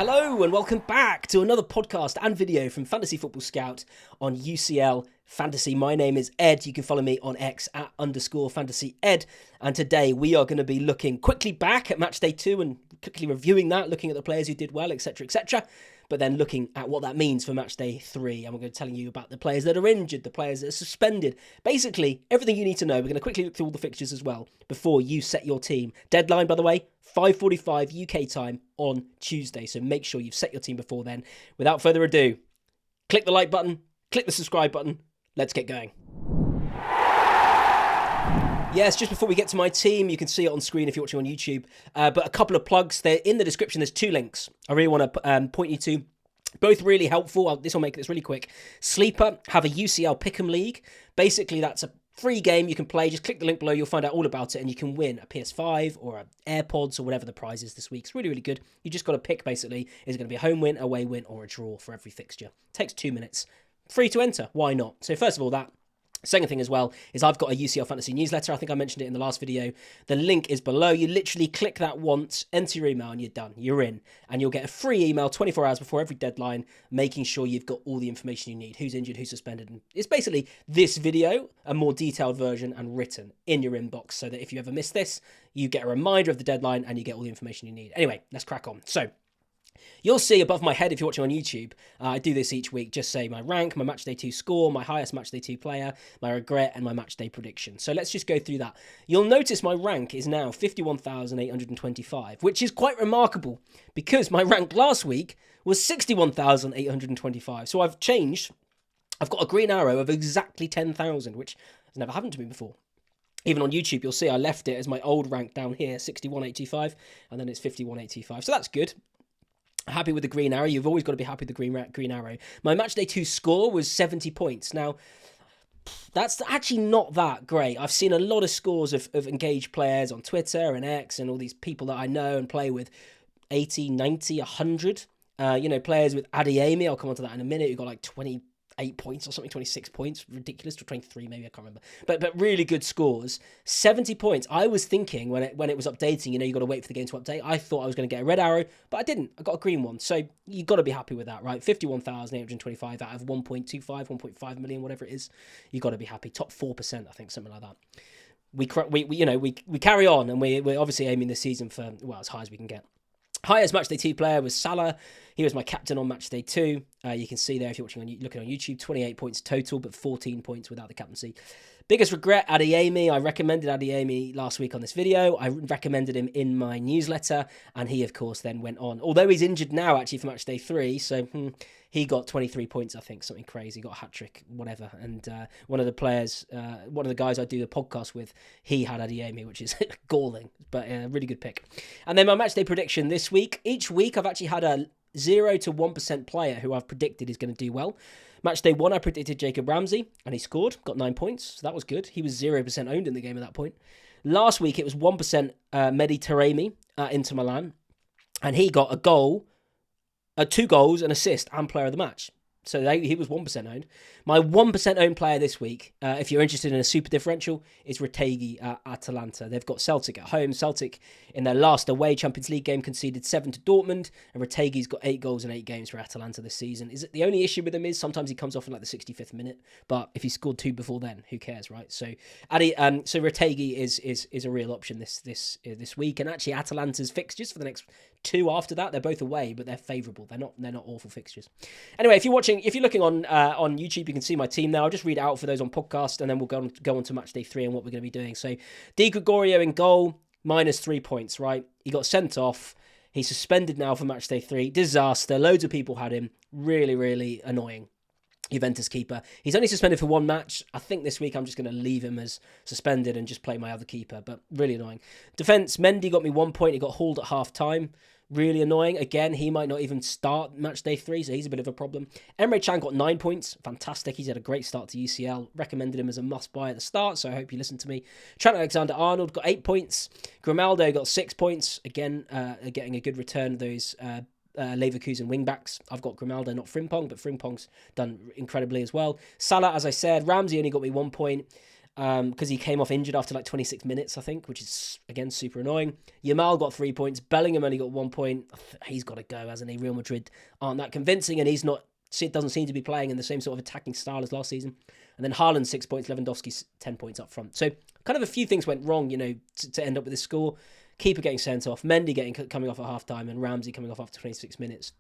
Hello and welcome back to another podcast and video from Fantasy Football Scout on UCL Fantasy. My name is Ed. You can follow me on X at _fantasyed. And today we are going to be looking quickly back at Matchday 2 and quickly reviewing that, looking at the players who did well, etc., etc. But then looking at what that means for Matchday 3. And we're going to tell you about the players that are injured, the players that are suspended. Basically, everything you need to know. We're going to quickly look through all the fixtures as well before you set your team. Deadline, by the way, 5:45 UK time on Tuesday. So make sure you've set your team before then. Without further ado, click the like button, click the subscribe button. Let's get going. Yes, just before we get to my team, you can see it on screen if you're watching on YouTube. But a couple of plugs. They're in the description. There's two links I really want to point you to. Both really helpful. This will make this really quick. Sleeper have a UCL Pick'em League. Basically, that's a free game you can play. Just click the link below. You'll find out all about it. And you can win a PS5 or AirPods or whatever the prize is this week. It's really, really good. You just got to pick, basically, is it going to be a home win, away win, or a draw for every fixture. Takes 2 minutes. Free to enter. Why not? So first of all, that. Second thing as well is I've got a UCL Fantasy newsletter. I think I mentioned it in the last video. The link is below. You literally click that once, enter your email, and you're done. You're in. And you'll get a free email 24 hours before every deadline, making sure you've got all the information you need. Who's injured, who's suspended. And it's basically this video, a more detailed version and written in your inbox so that if you ever miss this, you get a reminder of the deadline and you get all the information you need. Anyway, let's crack on. So, you'll see above my head if you're watching on YouTube, I do this each week, just say my rank, my Matchday 2 score, my highest Matchday 2 player, my regret, and my Matchday prediction. So let's just go through that. You'll notice my rank is now 51,825, which is quite remarkable because my rank last week was 61,825. So I've changed. I've got a green arrow of exactly 10,000, which has never happened to me before. Even on YouTube, you'll see I left it as my old rank down here, 61,825, and then it's 51,825. So that's good. Happy with the green arrow. You've always got to be happy with the green arrow. My Matchday 2 score was 70 points. Now, that's actually not that great. I've seen a lot of scores of engaged players on Twitter and X and all these people that I know and play with 80, 90, 100. Players with Adeyemi, I'll come on to that in a minute, who got like 28 points or something, 26 points, ridiculous, to 23 maybe, I can't remember. But really good scores. 70 points. I was thinking when it was updating, you got to wait for the game to update. I thought I was going to get a red arrow, but I didn't. I got a green one. So you got to be happy with that, right? 51,825 out of 1.25, 1.5 million, whatever it is. You got to be happy. Top 4%, I think, something like that. We carry on, and we're obviously aiming this season for, well, as high as we can get. Highest Matchday 2 player was Salah. He was my captain on Matchday 2. You can see there if you're looking on YouTube, 28 points total, but 14 points without the captaincy. Biggest regret, Adeyemi. I recommended Adeyemi last week on this video. I recommended him in my newsletter, and he, of course, then went on. Although he's injured now, actually, for Matchday 3, so he got 23 points, I think, something crazy. Got a hat-trick, whatever. And one of the guys I do the podcast with, he had Adeyemi, which is galling, but a really good pick. And then my Matchday prediction this week. Each week, I've actually had a 0 to 1% player who I've predicted is going to do well. Matchday 1, I predicted Jacob Ramsey, and he scored, got 9 points, so that was good. He was 0% owned in the game at that point. Last week, it was 1% MD3 Inter Milan, and he got a goal, 2 goals, an assist, and player of the match. So he was 1% owned. My 1% owned player this week, if you're interested in a super differential, is Retegi at Atalanta. They've got Celtic at home. Celtic, in their last away Champions League game, conceded 7 to Dortmund, and Retegi's got 8 goals in 8 games for Atalanta this season. Is it the only issue with him is sometimes he comes off in like the 65th minute, but if he scored 2 before then, who cares, right? So Retegi is a real option this week, and actually Atalanta's fixtures for the next 2 after that, they're both away, but they're favourable. They're not awful fixtures. Anyway, if you're looking on YouTube, you can see my team now. I'll just read it out for those on podcast, and then we'll go on to Matchday 3 and what we're going to be doing. So, Di Gregorio in goal, -3 points, right? He got sent off. He's suspended now for Matchday 3. Disaster. Loads of people had him. Really, really annoying. Juventus keeper. He's only suspended for 1 match. I think this week I'm just going to leave him as suspended and just play my other keeper, but really annoying. Defence, Mendy got me 1 point. He got hauled at half-time. Really annoying. Again, he might not even start Matchday 3, so he's a bit of a problem. Emre Can got 9 points. Fantastic. He's had a great start to UCL. Recommended him as a must-buy at the start, so I hope you listen to me. Trent Alexander-Arnold got 8 points. Grimaldo got 6 points. Again, getting a good return of those Leverkusen wingbacks. I've got Grimaldo, not Frimpong, but Frimpong's done incredibly as well. Salah, as I said. Ramsey only got me 1 point. because he came off injured after like 26 minutes, I think, which is, again, super annoying. Yamal got 3 points. Bellingham only got 1 point. He's got to go, hasn't he? Real Madrid aren't that convincing, and it doesn't seem to be playing in the same sort of attacking style as last season. And then Haaland 6 points, Lewandowski 10 points up front. So kind of a few things went wrong, to end up with this score. Keeper getting sent off, Mendy coming off at half time, and Ramsey coming off after 26 minutes.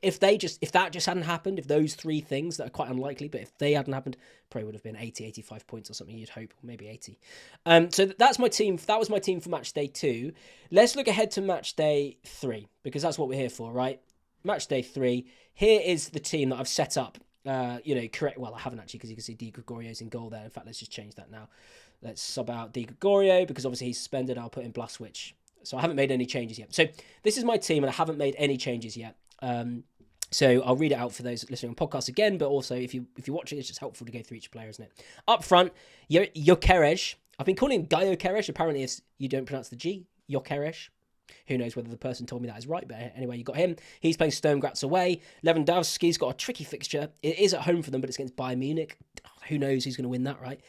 If that just hadn't happened, if those three things that are quite unlikely, but if they hadn't happened, probably would have been 80, 85 points or something, you'd hope, or maybe 80. So that's my team. That was my team for match day 2. Let's look ahead to match day 3, because that's what we're here for, right? Match day 3. Here is the team that I've set up. Correct. Well, I haven't actually, because you can see Di Gregorio's in goal there. In fact, let's just change that now. Let's sub out Di Gregorio, because obviously he's suspended. I'll put in Blaswich. So I haven't made any changes yet. So this is my team, and I haven't made any changes yet. So I'll read it out for those listening on podcasts again, but also if you're watching, it's just helpful to go through each player, isn't it? Up front, Gyökeres. I've been calling him Gyökeres. Apparently, if you don't pronounce the G, Gyökeres. Who knows whether the person told me that is right, but anyway, you got him. He's playing Sturm Graz away. Lewandowski's got a tricky fixture. It is at home for them, but it's against Bayern Munich. Who knows who's going to win that, right?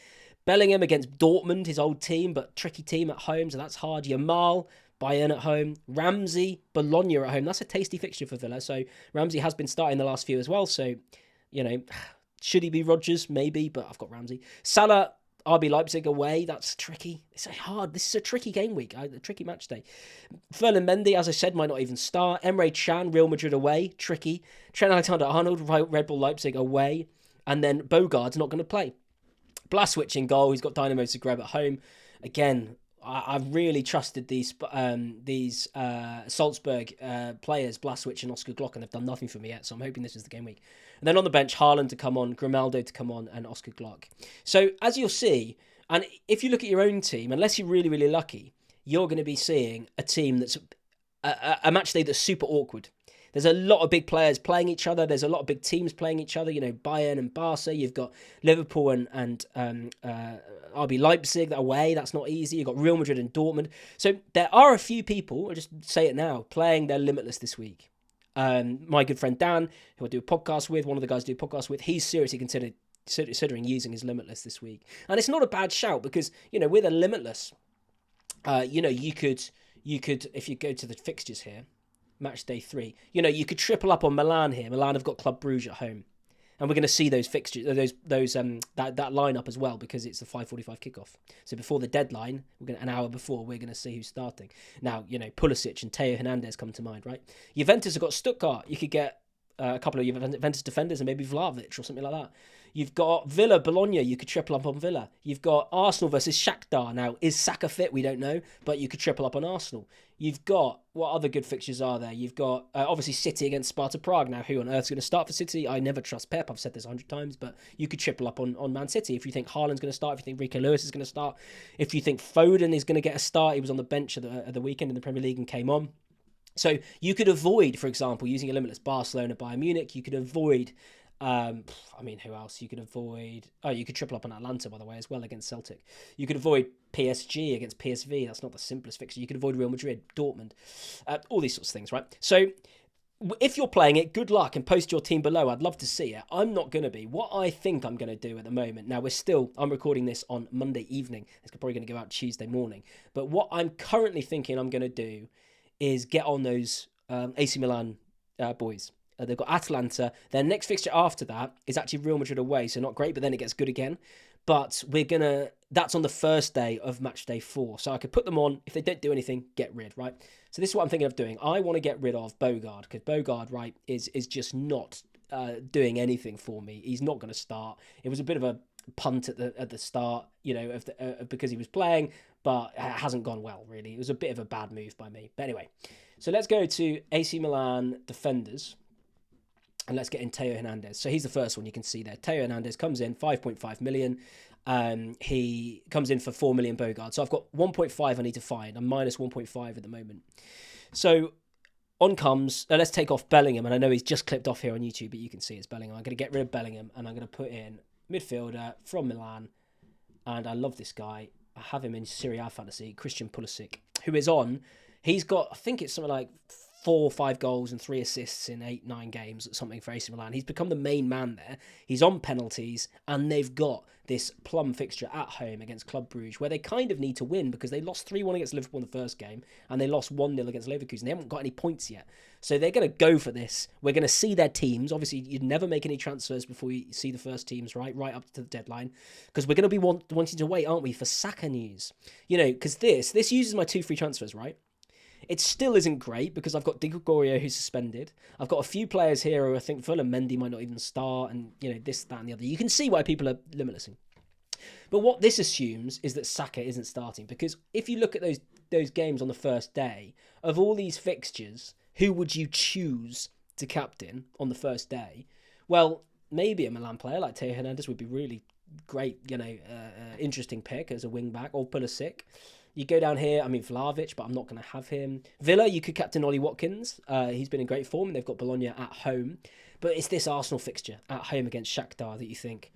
Bellingham against Dortmund, his old team, but tricky team at home, so that's hard. Yamal, Bayern at home. Ramsey, Bologna at home. That's a tasty fixture for Villa. So Ramsey has been starting the last few as well. So, should he be Rodgers? Maybe, but I've got Ramsey. Salah, RB Leipzig away. That's tricky. It's hard. This is a tricky game week, a tricky match day. Ferland Mendy, as I said, might not even start. Emre Can, Real Madrid away. Tricky. Trent Alexander-Arnold, Red Bull Leipzig away. And then Bogart's not going to play. Blaswich in goal. He's got Dynamo Zagreb at home. Again, I've really trusted these Salzburg players, Blaswich and Oscar Glock, and they've done nothing for me yet, so I'm hoping this is the game week. And then on the bench, Haaland to come on, Grimaldo to come on, and Oscar Glock. So as you'll see, and if you look at your own team, unless you're really, really lucky, you're going to be seeing a team that's a match day that's super awkward. There's a lot of big players playing each other. There's a lot of big teams playing each other. Bayern and Barca. You've got Liverpool and RB Leipzig away. That's not easy. You've got Real Madrid and Dortmund. So there are a few people, I'll just say it now, playing their Limitless this week. My good friend Dan, who I do a podcast with, one of the guys I do a podcast with, he's seriously considering using his Limitless this week. And it's not a bad shout because, with a Limitless, you could, if you go to the fixtures here, match day 3. You could triple up on Milan here. Milan have got Club Brugge at home. And we're going to see those fixtures, that lineup as well, because it's the 5:45 kickoff. So before the deadline, an hour before, we're going to see who's starting. Now, Pulisic and Theo Hernandez come to mind, right? Juventus have got Stuttgart. You could get a couple of Juventus defenders and maybe Vlahovic or something like that. You've got Villa, Bologna. You could triple up on Villa. You've got Arsenal versus Shakhtar. Now, is Saka fit? We don't know, but you could triple up on Arsenal. You've got, what other good fixtures are there? You've got, obviously, City against Sparta Prague. Now, who on earth's going to start for City? I never trust Pep. I've said this 100 times, but you could triple up on Man City. If you think Haaland's going to start, if you think Rico Lewis is going to start, if you think Foden is going to get a start, he was on the bench at the weekend in the Premier League and came on. So you could avoid, for example, using a limitless Barcelona, Bayern Munich. You could avoid, who else? You could avoid, you could triple up on Atlanta, by the way, as well, against Celtic. You could avoid PSG against PSV. That's not the simplest fixture. You could avoid Real Madrid, Dortmund, all these sorts of things, right? So if you're playing it, good luck and post your team below. I'd love to see it. I'm not going to be. What I think I'm going to do at the moment, now I'm recording this on Monday evening. It's probably going to go out Tuesday morning. But what I'm currently thinking I'm going to do is get on those AC Milan boys. They've got Atalanta. Their next fixture after that is actually Real Madrid away, so not great, but then it gets good again. But that's on the first day of match day 4. So I could put them on. If they don't do anything, get rid, right? So this is what I'm thinking of doing. I want to get rid of Bogard, because Bogard, right, is just not doing anything for me. He's not going to start. It was a bit of a punt at the start, because he was playing, but it hasn't gone well, really. It was a bit of a bad move by me. But anyway, so let's go to AC Milan defenders, and let's get in Theo Hernandez. So he's the first one you can see there. Theo Hernandez comes in, 5.5 million. He comes in for 4 million Bogard. So I've got 1.5 I need to find. I'm minus 1.5 at the moment. So on comes, let's take off Bellingham, and I know he's just clipped off here on YouTube, but you can see it's Bellingham. I'm going to get rid of Bellingham, and I'm going to put in midfielder from Milan, and I love this guy. I have him in Serie A Fantasy, Christian Pulisic, who is on. He's got, I think it's something like 4 or 5 goals and 3 assists in 8-9 games or something for AC Milan. He's become the main man there. He's on penalties, and they've got this plum fixture at home against Club Brugge, where they kind of need to win because they lost 3-1 against Liverpool in the first game, and they lost 1-0 against Leverkusen. They haven't got any points yet. So they're going to go for this. We're going to see their teams. Obviously, you'd never make any transfers before you see the first teams, right up to the deadline, because we're going to be wanting to wait, aren't we, for Saka news? Because this uses my 2 free transfers, right? It still isn't great because I've got Di Gregorio who's suspended. I've got a few players here who I think Fulham Mendy might not even start, and this, that, and the other. You can see why people are limitlessing. But what this assumes is that Saka isn't starting, because if you look at those games on the first day, of all these fixtures, who would you choose to captain on the first day? Well, maybe a Milan player like Teo Hernandez would be really great, interesting pick as a wing back, or Pulisic. You go down here, Vlahovic, but I'm not going to have him. Villa, you could captain Ollie Watkins. He's been in great form, and they've got Bologna at home. But it's this Arsenal fixture at home against Shakhtar that you think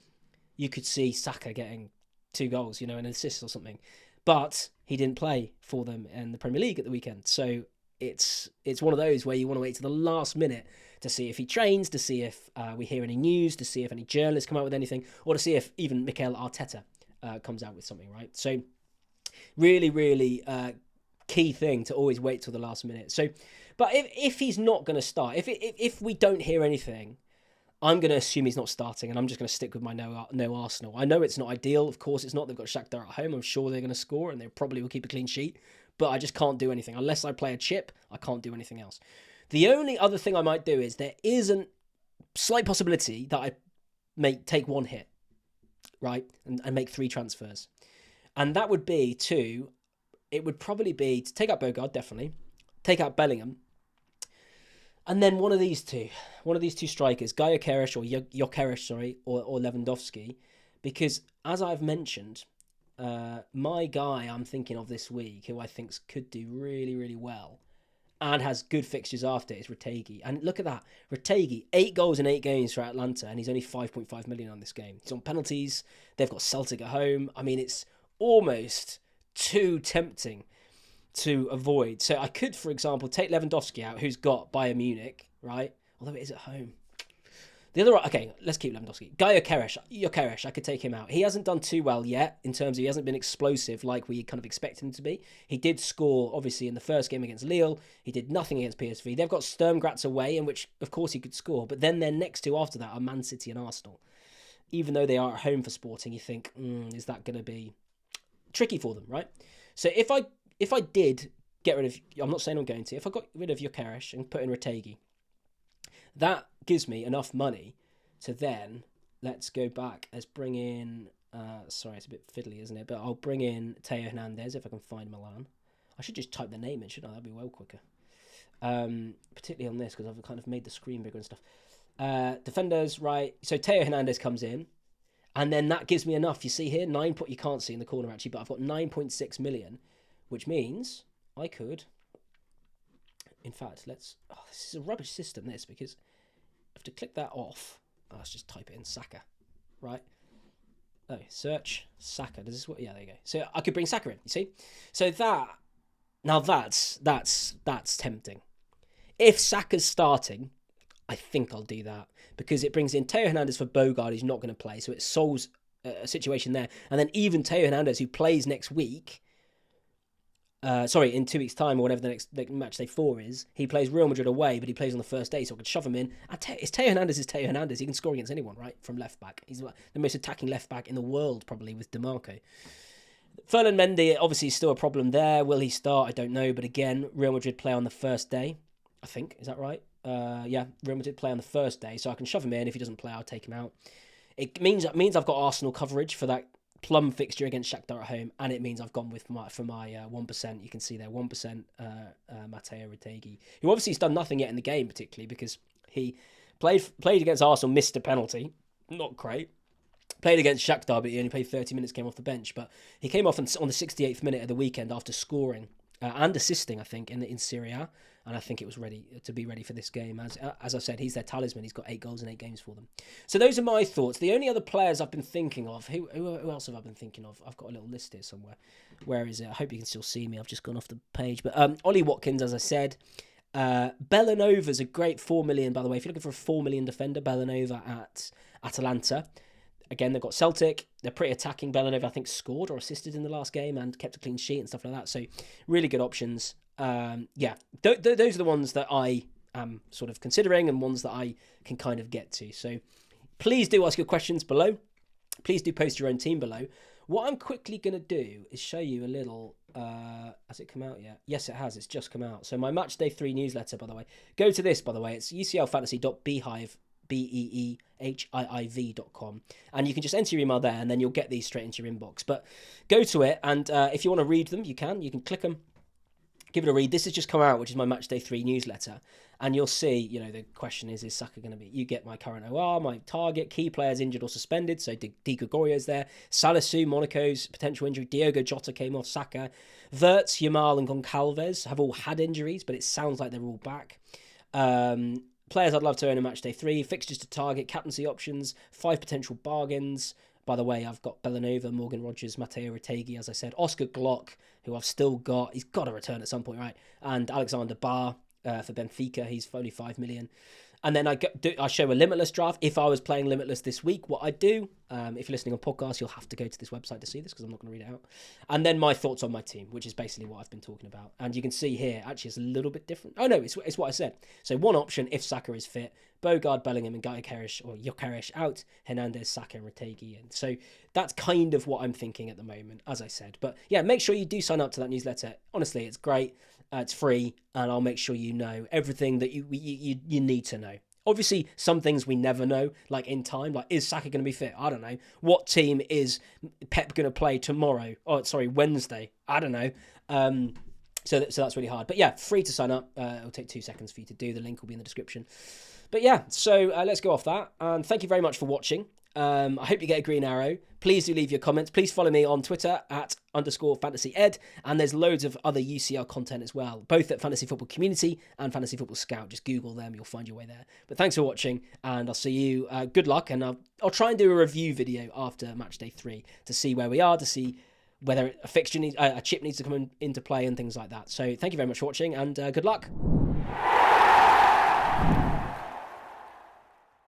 you could see Saka getting 2 goals, an assist or something. But he didn't play for them in the Premier League at the weekend. So it's one of those where you want to wait to the last minute to see if he trains, to see if we hear any news, to see if any journalists come out with anything, or to see if even Mikel Arteta comes out with something, right? So really, really key thing to always wait till the last minute. So, but if he's not going to start, if we don't hear anything, I'm going to assume he's not starting, and I'm just going to stick with my no Arsenal. I know it's not ideal. Of course, it's not. They've got Shakhtar at home. I'm sure they're going to score, and they probably will keep a clean sheet. But I just can't do anything. Unless I play a chip, I can't do anything else. The only other thing I might do is there is a slight possibility that I may take 1 hit, right, and make 3 transfers. And that would be it would probably be to take out Bogard, definitely, take out Bellingham, and then one of these two strikers, Gaio Keresh or Jokeresh, or Lewandowski, because as I've mentioned, my guy I'm thinking of this week, who I think could do really, really well, and has good fixtures after, is Retegui. And look at that, Retegui, 8 goals in 8 games for Atlanta, and he's only 5.5 million on this game. He's on penalties. They've got Celtic at home. It's almost too tempting to avoid. So I could, for example, take Lewandowski out, who's got Bayern Munich, right? Although it is at home. The other, okay, let's keep Lewandowski. Gaio Keresh, I could take him out. He hasn't done too well yet in terms of he hasn't been explosive like we kind of expect him to be. He did score, obviously, in the first game against Lille. He did nothing against PSV. They've got Sturm Graz away, in which, of course, he could score. But then their next 2 after that are Man City and Arsenal. Even though they are at home for Sporting, you think, is that going to be tricky for them, right? So if I did get rid of, I'm not saying I'm going to, if I got rid of Jokeresh and put in Retegui, that gives me enough money to then, let's go back, let's bring in, sorry, it's a bit fiddly, isn't it? But I'll bring in Teo Hernandez if I can find Milan. I should just type the name in, shouldn't I? That'd be well quicker. Particularly on this, because I've kind of made the screen bigger and stuff. Defenders, right? So Teo Hernandez comes in, and then that gives me enough. You see here, you can't see in the corner actually, but I've got 9.6 million, which means I could, in fact, this is a rubbish system, this, because I have to click that off. Let's just type it in Saka, right? Oh, search Saka. Does this work? Yeah, there you go. So I could bring Saka in, you see? So that's tempting. If Saka's starting, I think I'll do that, because it brings in Teo Hernandez for Bogard, who's not going to play, so it solves a situation there. And then even Teo Hernandez, who plays next week, in 2 weeks' time, or whatever the next Matchday 4 is, he plays Real Madrid away, but he plays on the first day, so I could shove him in. And Teo Hernandez is Teo Hernandez. He can score against anyone, right, from left back. He's the most attacking left back in the world, probably, with DeMarco. Ferland Mendy, obviously, is still a problem there. Will he start? I don't know. But again, Real Madrid play on the first day, I think. Is that right? Yeah, Real Madrid play on the first day, so I can shove him in. If he doesn't play, I'll take him out. It means I've got Arsenal coverage for that plum fixture against Shakhtar at home, and it means I've gone with my 1%. You can see there 1% Matteo Retegui, who obviously has done nothing yet in the game, particularly because he played against Arsenal, missed a penalty, not great. Played against Shakhtar, but he only played 30 minutes, came off the bench. But he came off on the 68th minute of the weekend after scoring and assisting, I think, in Serie A. And I think it was ready for this game. As I've said, he's their talisman. He's got 8 goals in 8 games for them. So those are my thoughts. The only other players I've been thinking of, who else have I been thinking of? I've got a little list here somewhere. Where is it? I hope you can still see me. I've just gone off the page. But Ollie Watkins, as I said. Bellanova's a great 4 million, by the way. If you're looking for a 4 million defender, Bellanova at Atalanta. Again, they've got Celtic. They're pretty attacking. Bellanova, I think, scored or assisted in the last game and kept a clean sheet and stuff like that. So really good options. Yeah, those are the ones that I am sort of considering and ones that I can kind of get to. So please do ask your questions below. Please do post your own team below. What I'm quickly going to do is show you a little... has it come out yet? Yes, it has. It's just come out. So my Matchday 3 newsletter, by the way. Go to this, by the way. It's uclfantasy.beehive, beehiiv.com, and you can just enter your email there, and then you'll get these straight into your inbox. But go to it, and if you want to read them, you can click them, give it a read. This has just come out, which is my Matchday 3 newsletter, and you'll see, you know, the question is Saka going to be... You get my current OR, my target, key players injured or suspended, so Di Gregorio's there, Salisu, Monaco's potential injury, Diogo Jota came off, Saka, Wirtz, Yamal and Goncalves have all had injuries, but it sounds like they're all back. Players I'd love to own in Matchday 3, fixtures to target, captaincy options, 5 potential bargains. By the way, I've got Bellanova, Morgan Rogers, Matteo Retegui, as I said, Oscar Glock, who I've still got. He's got to return at some point, right? And Alexander Barr for Benfica. He's only 5 million. And then I show a Limitless draft. If I was playing Limitless this week, what I'd do, if you're listening on podcast, you'll have to go to this website to see this because I'm not going to read it out. And then my thoughts on my team, which is basically what I've been talking about. And you can see here, actually, it's a little bit different. Oh, no, it's what I said. So one option, if Saka is fit, Bogard, Bellingham and Gyökeres out, Hernandez, Saka and Retegui in. So that's kind of what I'm thinking at the moment, as I said. But yeah, make sure you do sign up to that newsletter. Honestly, it's great. It's free, and I'll make sure you know everything that you need to know. Obviously, some things we never know, like in time. Like, is Saka going to be fit? I don't know. What team is Pep going to play tomorrow? Oh, sorry, Wednesday. I don't know. So that's really hard. But yeah, free to sign up. It'll take 2 seconds for you to do. The link will be in the description. But yeah, so let's go off that. And thank you very much for watching. I hope you get a green arrow. Please do leave your comments. Please follow me on Twitter @_FantasyEd. And there's loads of other UCL content as well, both at Fantasy Football Community and Fantasy Football Scout. Just Google them. You'll find your way there. But thanks for watching, and I'll see you. Good luck. And I'll try and do a review video after Matchday 3 to see where we are, to see whether a chip needs to come into play and things like that. So thank you very much for watching, and good luck.